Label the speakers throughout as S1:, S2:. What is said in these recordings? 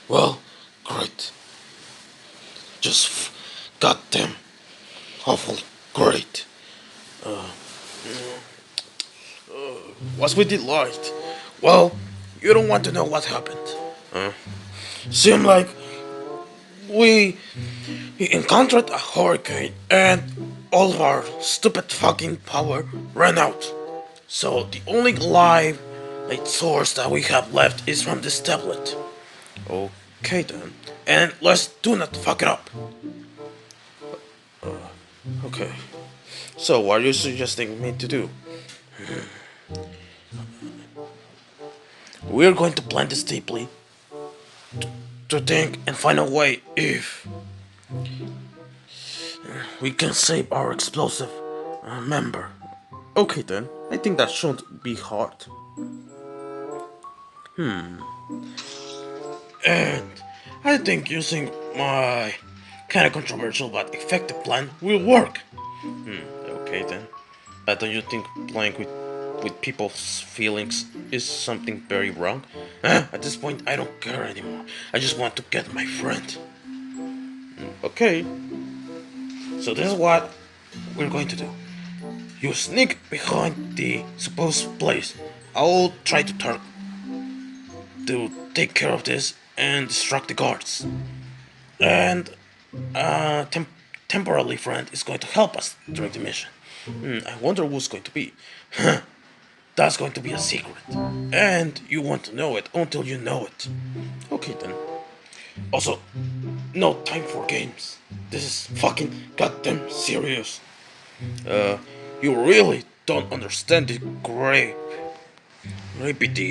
S1: Well, great. Just goddamn awfully great. What's with the light? Well, you don't want to know what happened. Seemed like we encountered a hurricane and all of our stupid fucking power ran out. So the only light source that we have left is from this tablet. Okay then. And let's do not fuck it up. Okay. So what are you suggesting me to do? We're going to plan this deeply to think and find a way if we can save our explosive member. Okay then, I think that shouldn't be hard. And I think using my kinda controversial but effective plan will work. Okay then. But don't you think playing with people's feelings is something very wrong? At this point, I don't care anymore. I just want to get my friend. Okay. So this is what we're going to do. You sneak behind the supposed place. I'll try to take care of this and distract the guards. And temporarily friend is going to help us during the mission. I wonder who's going to be. That's going to be a secret. And you won't know it until you know it. Okay then. Also, no time for games. This is fucking goddamn serious. You really don't understand the gravity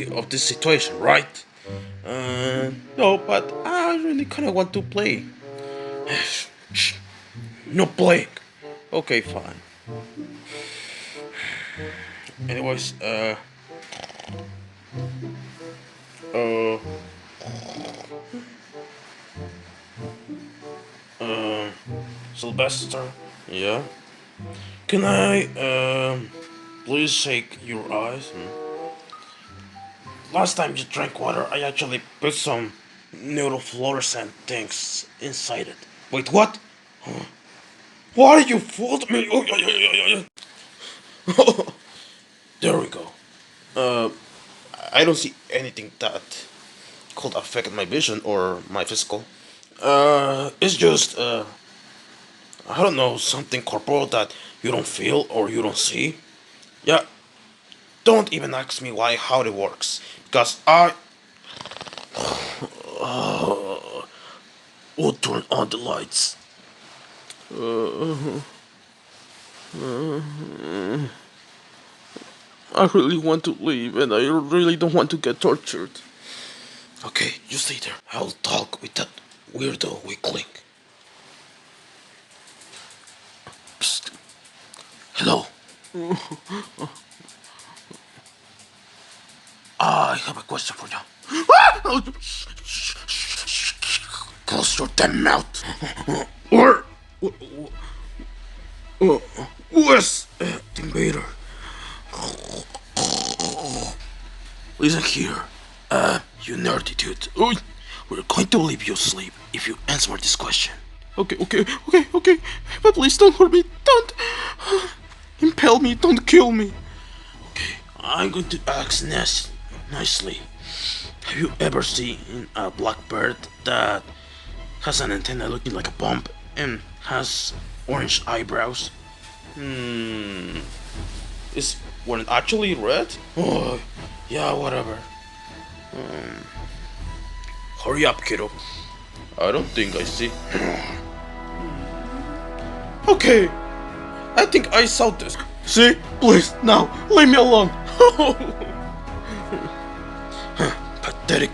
S1: of this situation, right? No, but I really kinda want to play. Shh, no playing. Okay, fine. Anyways, uh, Sylvester, yeah? Can I, please shake your eyes? Last time you drank water, I actually put some neurofluorescent things inside it. Wait, what? Why you fooled me? Oh, yeah, yeah, yeah, yeah. There we go. I don't see anything that could affect my vision or my physical. It's just, I don't know, something corporal that you don't feel or you don't see. Yeah, don't even ask me why, how it works. Because I will turn on the lights. I really want to leave and I really don't want to get tortured. Okay, you stay there. I'll talk with that weirdo weakling. Psst. Hello. I have a question for you. Close your damn mouth. Or who is the invader? Listen here, you nerdy dude. We're going to leave you asleep if you answer this question. Okay. But please don't hurt me. Don't impale me. Don't kill me. Okay, I'm going to ask nicely. Have you ever seen a black bird that has an antenna looking like a bomb and has orange eyebrows? Is one actually red? Oh, yeah, whatever. Hurry up, kiddo. I don't think I see. Okay, I think I saw this. See? Please, now, leave me alone. Pathetic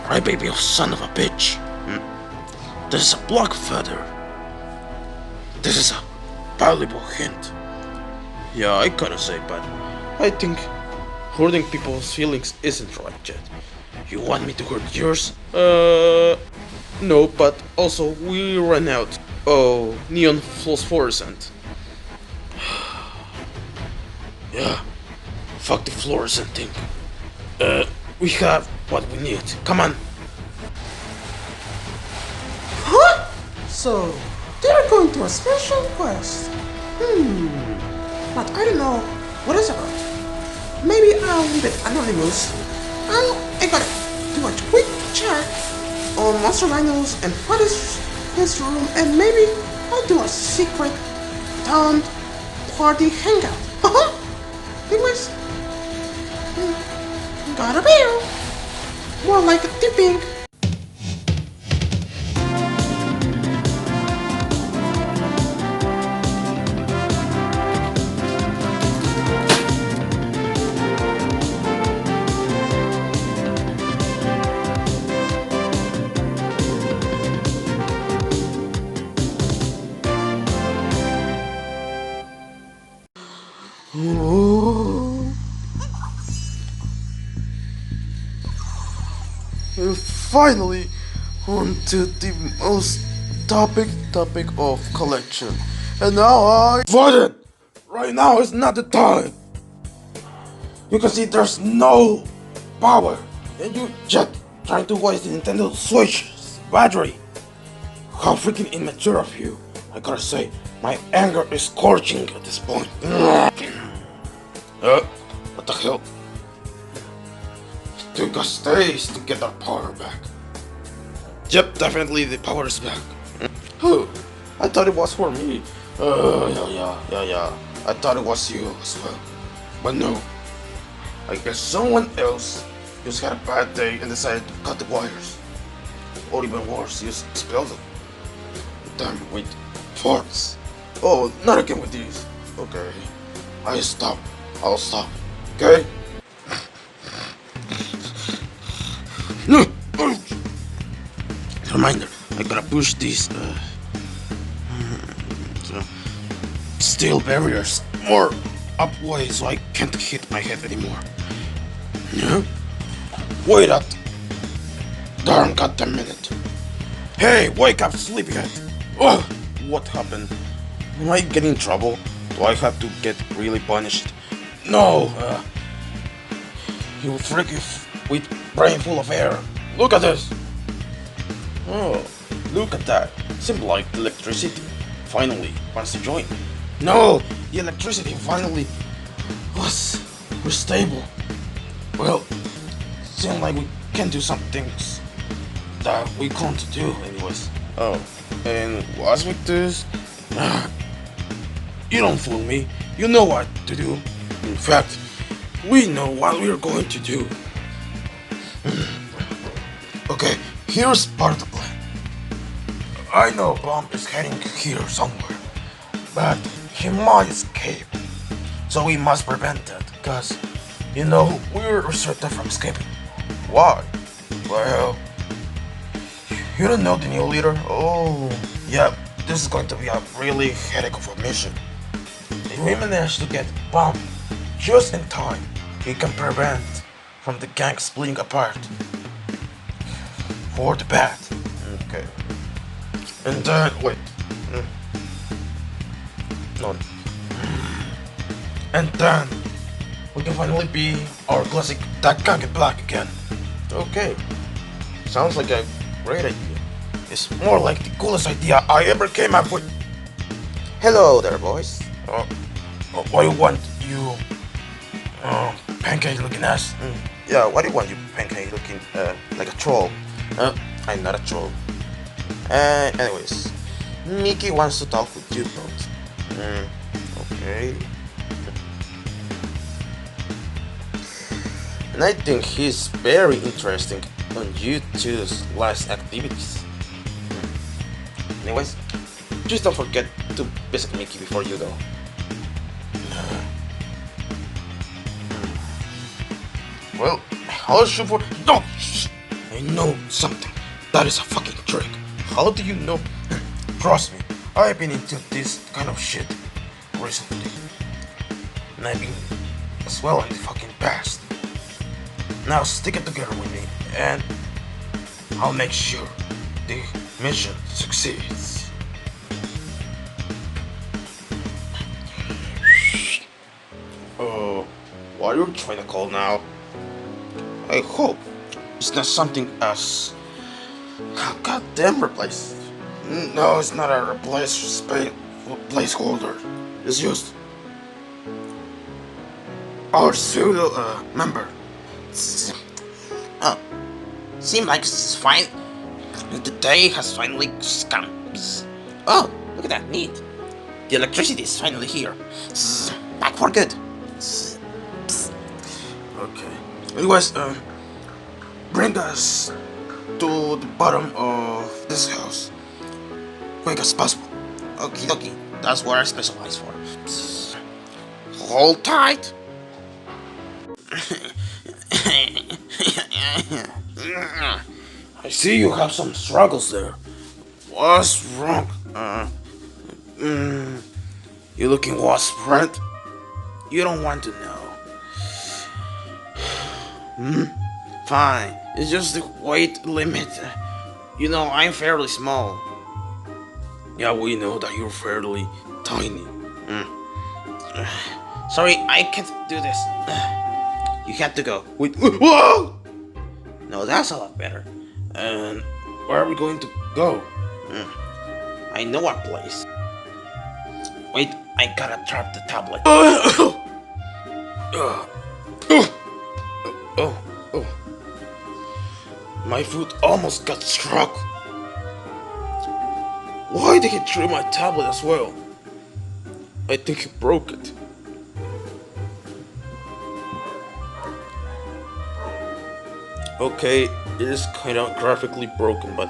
S1: crybaby of son of a bitch. This is a block feather. This is a valuable hint. Yeah, I gotta say, but I think hurting people's feelings isn't right yet. You want me to hurt yours? No, but also we ran out. Oh, neon fluorescent. Yeah, fuck the fluorescent thing. We have what we need. Come on.
S2: So, they're going to a special quest. But I don't know what it's about. Maybe I'll leave it anonymous. I gotta do a quick check on Monster Rhinos and what is his room, and maybe I'll do a secret town party hangout. Anyways, got a beer. More like a tipping.
S1: And finally, on to the most topic of collection. And now I voted! Right now is not the time! You can see there's no power, and you just trying to waste the Nintendo Switch's battery. How freaking immature of you. I gotta say, my anger is scorching at this point. What the hell? It took us days to get our power back. Yep, definitely the power is back. Oh, I thought it was for me. Yeah. I thought it was you as well. But no. I guess someone else just had a bad day and decided to cut the wires. Or even worse, just spilled them. Damn with farts. Oh, not again with these. Okay. I'll stop. Okay? No! Reminder, I gotta push these steel barriers more upway so I can't hit my head anymore. Yeah? Wait up! Darn goddamn minute. Hey, wake up, sleepyhead! Oh, what happened? Am I getting in trouble? Do I have to get really punished? No! You freaky with brain full of air. Look at this! Oh, look at that. Seems like electricity finally wants to join. No, the electricity finally was stable. Well, seems like we can do some things that we can't do anyways. Oh, and what's with this? You don't fool me. You know what to do. In fact, we know what we're going to do. Okay, here's part of the plan. I know Bomb is heading here somewhere, but he might escape. So we must prevent that, because, you know, we're restricted from escaping. Why? Well, you don't know the new leader? Oh, yeah, this is going to be a really headache of a mission. If we manage to get Bomb just in time, we can prevent from the gang splitting apart. For the bad. Okay. And then, wait. No. And then, we can finally be our classic that can't get black again. Okay. Sounds like a great idea. It's more like the coolest idea I ever came up with. Hello there, boys. What do you want, you pancake looking ass? Yeah, what do you want, you pancake looking like a troll? I'm not a troll. Anyways, Mickey wants to talk with you both. Okay. And I think he's very interesting on you two's last activities. Anyways, just don't forget to visit Mickey before you go. Well, I'll shoot for. No! Shh. I know something. That is a fucking trick. How do you know? Trust me, I've been into this kind of shit recently. And I've been as well in the fucking past. Now stick it together with me and I'll make sure the mission succeeds. What are you trying to call now? I hope it's not something as goddamn replaced. No, it's not a placeholder. It's just our pseudo member.
S2: Oh, seems like it's fine. The day has finally come. Oh, look at that, neat. The electricity is finally here. Back for good.
S1: Okay. Anyways, bring us to the bottom of this house. Quick as possible.
S2: Okie dokie, that's what I specialize for. Hold tight.
S1: I see you have some struggles there. What's wrong? You looking what's friend? You don't want to know. Fine. It's just the weight limit. You know, I'm fairly small. Yeah, we know that you're fairly tiny.
S2: Sorry, I can't do this. You have to go.
S1: Wait, whoa!
S2: No, that's a lot better.
S1: And where are we going to go?
S2: I know a place. Wait, I gotta drop the tablet.
S1: Oh, my foot almost got struck. Why did he throw my tablet as well? I think he broke it. Okay, it is kind of graphically broken, but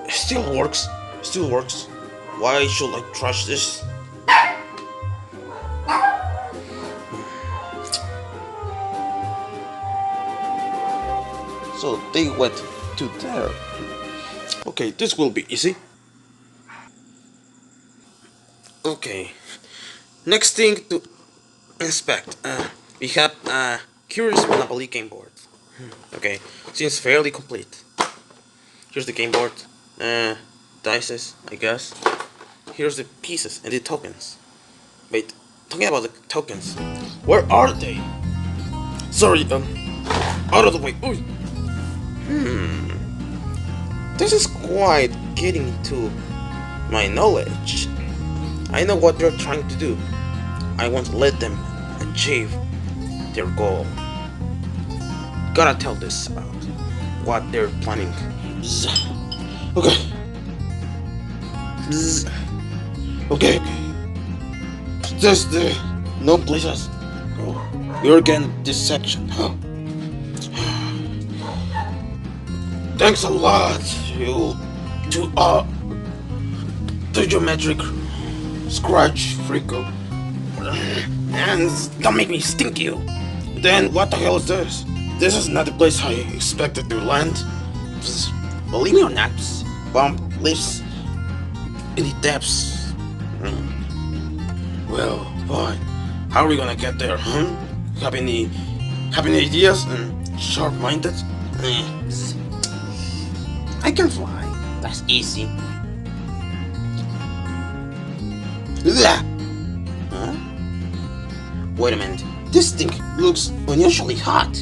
S1: it still works. It still works. Why should I trash this?
S2: So they went to there.
S1: Okay, this will be easy. Okay, next thing to inspect. We have a curious Monopoly game board. Okay, seems fairly complete. Here's the game board. Dices, I guess. Here's the pieces and the tokens. Wait, talking about the tokens. Where are they? Sorry, out of the way. Ooh. This is quite getting into my knowledge. I know what they're trying to do. I won't let them achieve their goal. Gotta tell this about what they're planning. Bzz. Okay. Bzz. Okay. There's the no places. Oh, we're getting this section, huh? Thanks a lot, you to geometric scratch freako. And don't make me stink you. Then what the hell is this? This is not the place I expected to land.
S2: Believe me or not, Bump lives in the depths.
S1: Well, fine. How are we gonna get there, huh? Have any ideas? Sharp-minded?
S2: I can fly. That's easy. Huh? Wait a minute. This thing looks unusually hot.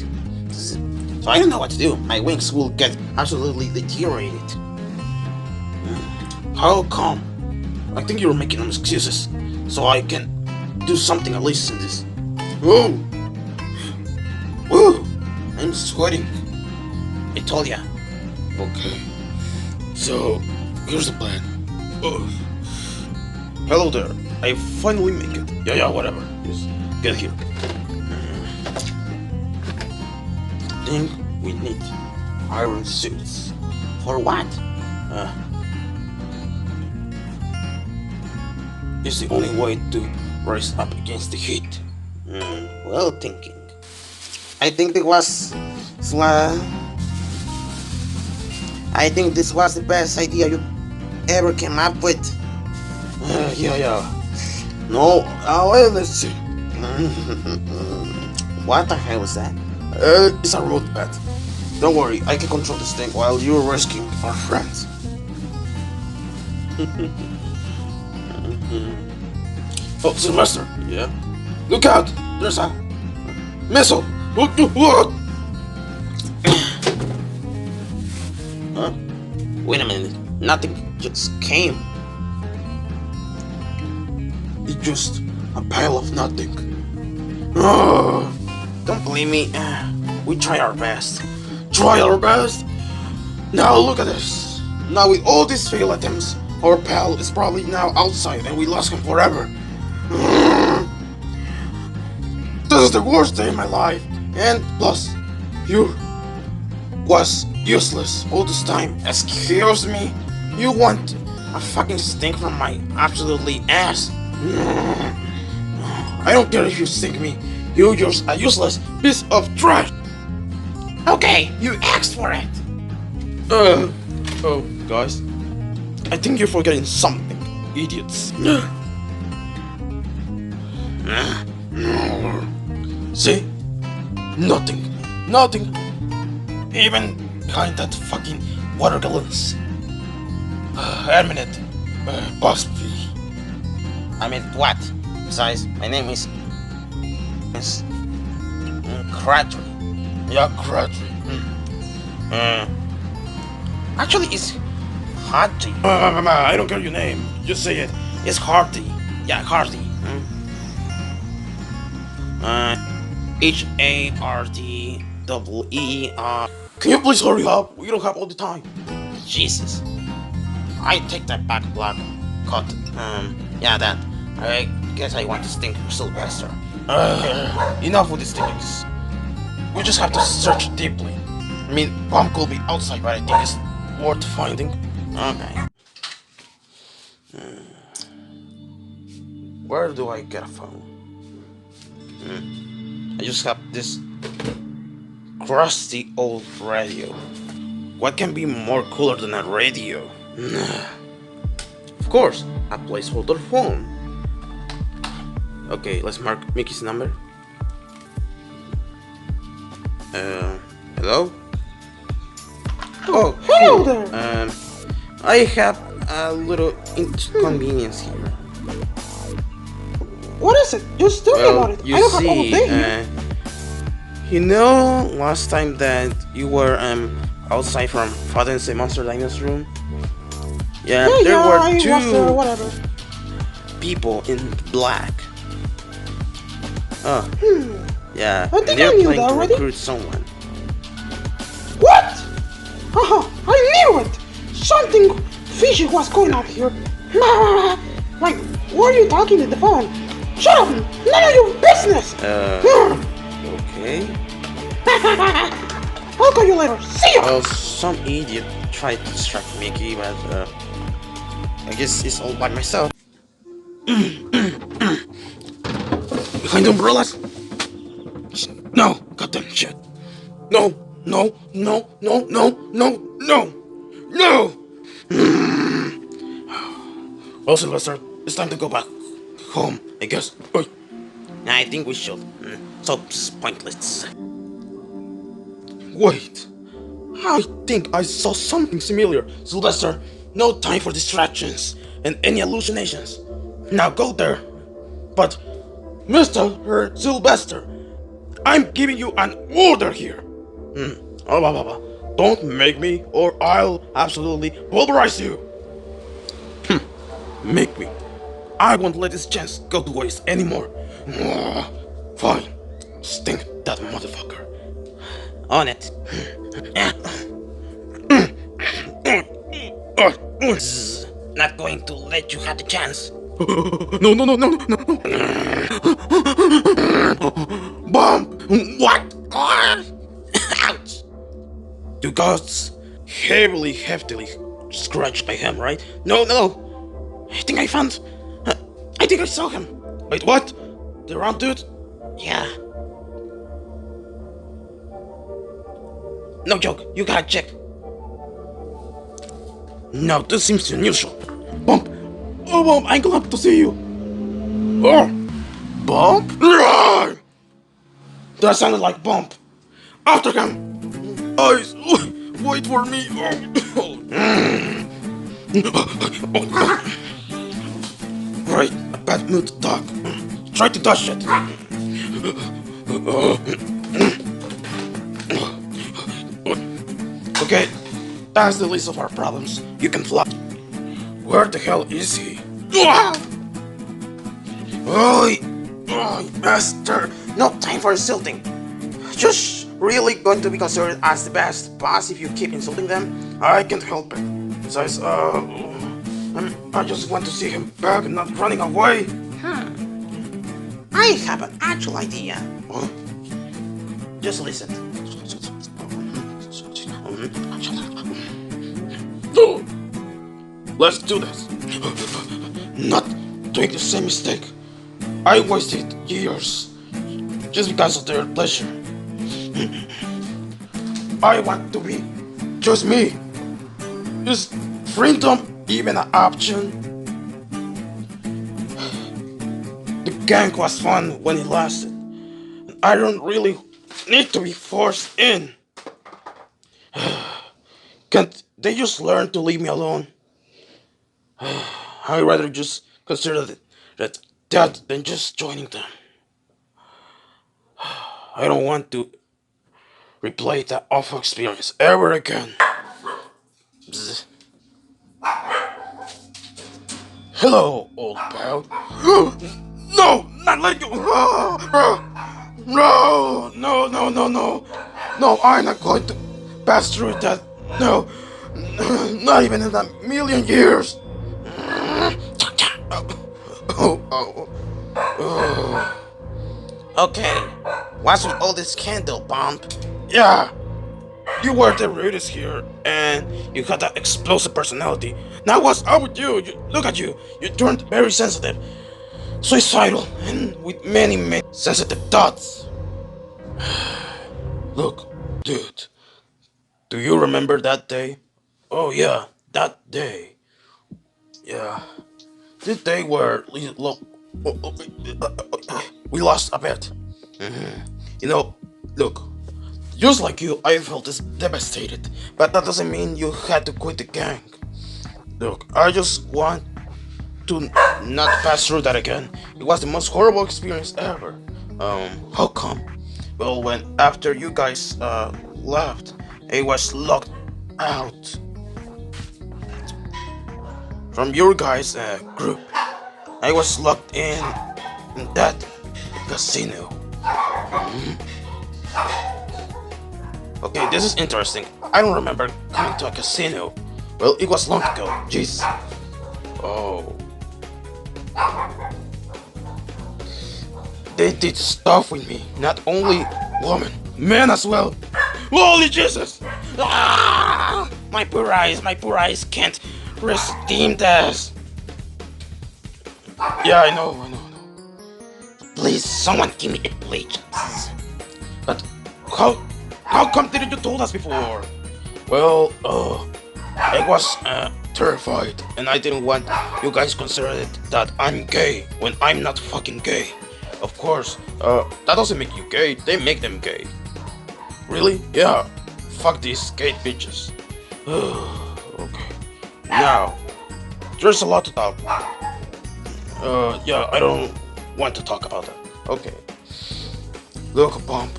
S2: So I don't know what to do. My wings will get absolutely deteriorated.
S1: How come? I think you're making some excuses, so I can do something at least in this. Whoa! Whoa! I'm sweating.
S2: I told ya.
S1: Okay. So, here's the plan. Hello there. I finally make it. Yeah, whatever. Just get here.
S2: Think we need iron suits. For what?
S1: It's the only way to rise up against the heat.
S2: Well thinking. I think this was the best idea you ever came up with.
S1: Yeah. No, well, let's see.
S2: What the hell was that?
S1: It's a road path. Don't worry, I can control this thing while you're rescuing our friends. Oh, Sylvester. Yeah? Look out! There's a missile! What?
S2: Huh? Wait a minute.
S1: Nothing just came. It's just a pile of nothing. Ugh. Don't blame me. We try our best. Try our best? Now look at this. Now with all these failed attempts, our pal is probably now outside and we lost him forever. This is the worst day in my life. And plus, you was useless all this time. Excuse me? You want a fucking stink from my absolutely ass? I don't care if you stink me. You're just a useless piece of trash. Okay, you asked for it. Oh, guys. I think you're forgetting something, idiots. See? Nothing. Nothing. Even behind that fucking water gallons. Herminate. Busby. I mean, what? Besides, my name is Crabtree. Yeah, Crabtree. Actually, it's Hardy. I don't care your name. Just say it. It's Hardy. Yeah, Hardy. HARDEE. Can you please hurry up? We don't have all the time. Jesus. I take that back, Blackout. Yeah, that. I guess I want to stink Sylvester. Enough with these things. We just have to search deeply. I mean, bomb could be outside, but I think it's worth finding. Okay. Where do I get a phone? I just have this crusty old radio. What can be more cooler than a radio? Of course, a placeholder phone. Okay, let's mark Mickey's number. Hello? Oh,
S2: Hello there.
S1: I have a little inconvenience here.
S2: What is it? Just tell me about it.
S1: You
S2: I don't have all
S1: see,
S2: day here.
S1: you know, last time that you were outside from Father and Say Monster Dino's room? Yeah, there were
S2: I was there,
S1: two
S2: whatever.
S1: people in black. Oh, yeah,
S2: I
S1: and
S2: think
S1: they're
S2: I knew
S1: planning
S2: that
S1: to
S2: already.
S1: recruit someone.
S2: What? Haha, I knew it! Something fishy was going on here. Wait, why are you talking in the phone? Shut up! None of your business!
S1: Okay.
S2: I'll call you later. See ya!
S1: Well, some idiot tried to distract Mickey, but I guess it's all by myself. Behind the umbrellas? No, goddamn shit. No, no, no, no, no, no, no, no! Well, Sylvester, it's time to go back home, I guess. I think we should. So pointless. Wait. I think I saw something similar. Sylvester, no time for distractions and any hallucinations. Now go there. But, Mr. Sylvester, I'm giving you an order here. Don't make me or I'll absolutely pulverize you. Make me. I won't let this chance go to waste anymore. Fine. Stink that motherfucker. On it. Not going to let you have the chance. No, no, no, no, no, no. Bomb! What? Ouch! You got heavily scratched by him, right? No, no. I think I found. I think I saw him. Wait, what? The round dude? Yeah. No joke, you gotta check. No, this seems unusual. Bump! Oh, Bump, I'm glad to see you. Oh! Bump? That sounded like Bump. After him! Eyes, wait for me. Right, a bad mood dog. Try to dodge it. Okay, that's the least of our problems. You can fly.
S2: Where the hell is he? Ah! Oi! Oi, master! No time for insulting. Just really going to be considered as the best boss if you keep insulting them? I can't help it. Besides, I just want to see him back and not running away. I have an actual idea. Huh? Just listen. Let's do this. Not doing the same mistake. I wasted years just because of their pleasure. I want to be just me. Is freedom even an option? The gang was fun when it lasted. I don't really need to be forced in. Can't they just learn to leave me alone? I'd rather just consider that dead than just joining them. I don't want to replay that awful experience ever again. Bzz. Hello, old pal. No, not let go. No, no, no, no, no. No, I'm not going to pass through that. No, not even in a million years. Oh, oh, oh. Okay, what's with all this candle bump? Yeah, you were the rudest here, and you had that explosive personality. Now what's up with you? Look at you. You turned very sensitive, suicidal, and with many, many sensitive thoughts. Look, dude, do you remember that day? Oh yeah, that day. Yeah, the day where we lost a bet. You know, look, just like you, I felt devastated, but that doesn't mean you had to quit the gang. Look, I just want to not pass through that again. It was the most horrible experience ever. How come? Well, when after you guys left, I was locked out from your guys' group. I was locked in that casino. Okay, this is interesting. I don't remember coming to a casino. Well, it was long ago. Jeez. Oh. They did stuff with me. Not only women, men as well. Holy Jesus! Ah! My poor eyes can't redeem this. Yeah, I know. Please, someone give me a plate. But how come didn't you told us before? Well, I was terrified, and I didn't want you guys considered that I'm gay when I'm not fucking gay. Of course, that doesn't make you gay. They make them gay. Really? Yeah. Fuck these gay bitches. Okay. Now, there's a lot to talk about. Yeah, I don't want to talk about that. Okay. Look, Bump,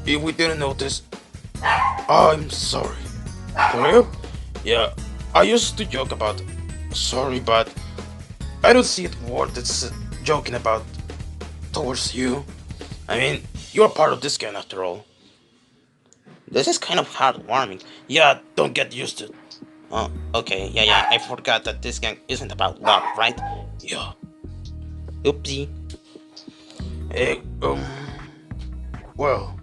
S2: if we didn't notice, I'm sorry. For real? Yeah, I used to joke about sorry, but I don't see it worth it joking about towards you. I mean, you're part of this gang after all. This is kind of heartwarming. Yeah, don't get used to it. Oh, okay, yeah, I forgot that this gang isn't about love, right? Yeah. Oopsie. Hey, well,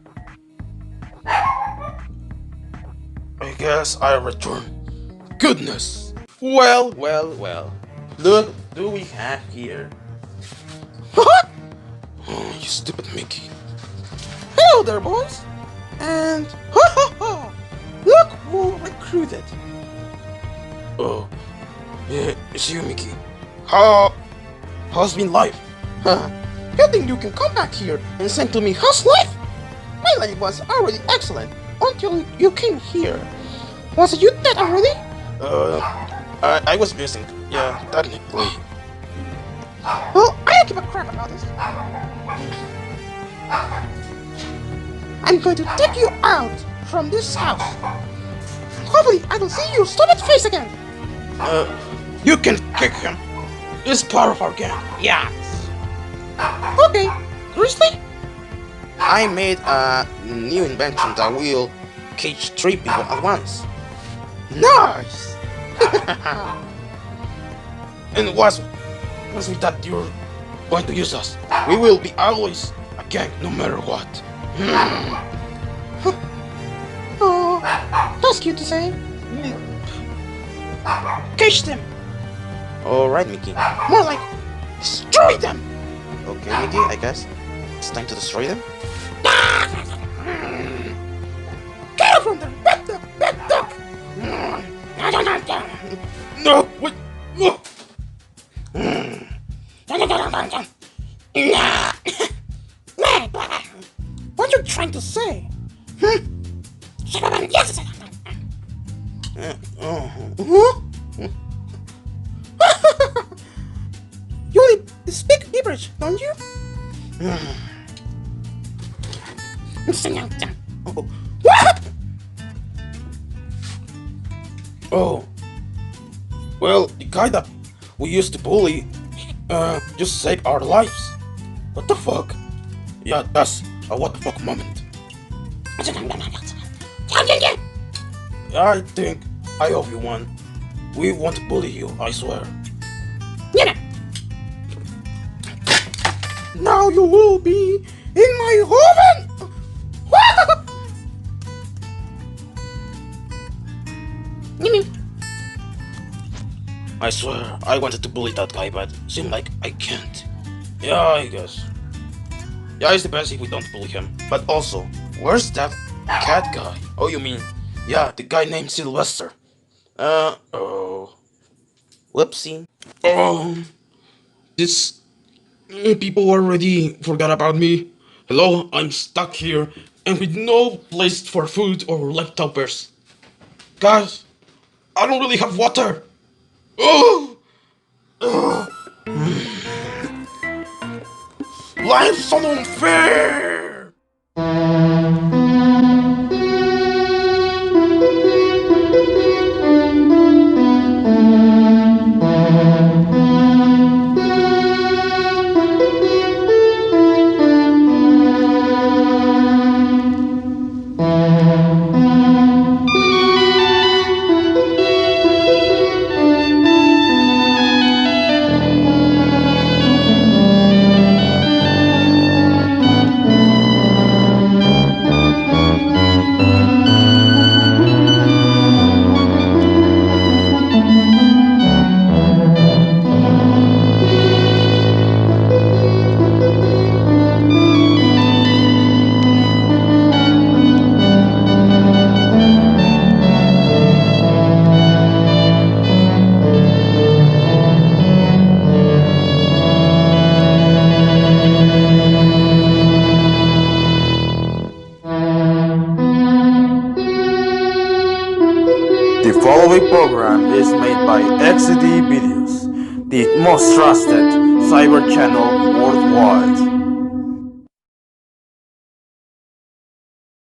S2: I guess I return. Goodness. Well. Look, do we have here? What? Oh, you stupid Mickey. Hello there, boys. And look who recruited. Oh, yeah, it's you, Mickey. How's been life? Huh? You think you can come back here and say to me, how's life? My life was already excellent until you came here. Was you dead already? I was missing. Yeah, technically. Well, I don't give a crap about this. I'm going to take you out from this house. Hopefully, I will see your stupid face again.
S1: You can kick him. He's part of our gang. Yes.
S2: Okay, Grizzly?
S1: I made a new invention that will cage 3 people at once.
S2: Nice!
S1: And once with that you're going to use us. We will be always a gang no matter what.
S2: Oh, that's cute to say. Catch them!
S1: Alright, Mickey.
S2: More like, destroy them!
S1: Okay, Mickey, I guess it's time to destroy them.
S2: Get up from there! Big duck!
S1: No, wait, no.
S2: What are you trying to say? Yes! Huh? You only speak Beewerdz, don't you? What?
S1: Oh, well, the guy that we used to bully, just saved our lives. What the fuck? Yeah, that's a what the fuck moment. I think I owe you one. We won't bully you, I swear.
S2: Now you will be in my oven!
S1: I swear, I wanted to bully that guy, but seemed like I can't. Yeah, I guess. Yeah, it's the best if we don't bully him. But also, where's that cat guy? Oh, you mean, yeah, the guy named Sylvester. Oh. Whoopsie.
S3: These people already forgot about me. Hello, I'm stuck here and with no place for food or leftovers. Guys, I don't really have water. Oh!
S1: Life's so unfair!
S4: The following program is made by XD Videos, the most trusted cyber channel worldwide.